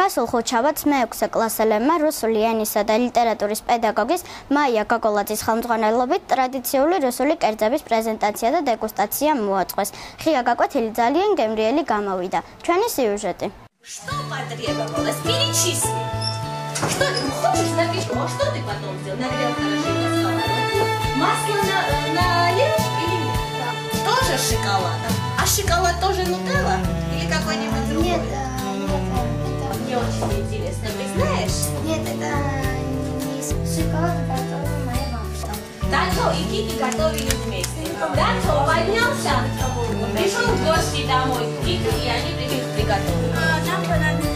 გასულ ხუთშაბათს მე-6 კლასელებმა რუსული ენისა და ლიტერატურის პედაგოგის მაია გოგოლაძის ხელმძღვანელობით ტრადიციული რუსული კერძების პრეზენტაცია და დეგუსტაცია მოაწყვეს. ღია გაკვეთილი ძალიან გემრიელი გამოვიდა. ჩვენი სიუჟეტი. Что потребовалось? Перечисли. Что ты хочешь напишу? А что ты потом сделал? Нагрел хорошенько сковородку. Масло налил или нет? Да. Тоже шоколадом? А шоколад тоже нутелла? Или какой-нибудь другой? Нет, Мне очень интересно. Ты знаешь? нет, это не шоколад, который моя бабушка. Так, ну и Кики готовили вместе. Да, что, поднялся? Пришел в гости домой. Кики, и они приготовили. Нам понадобится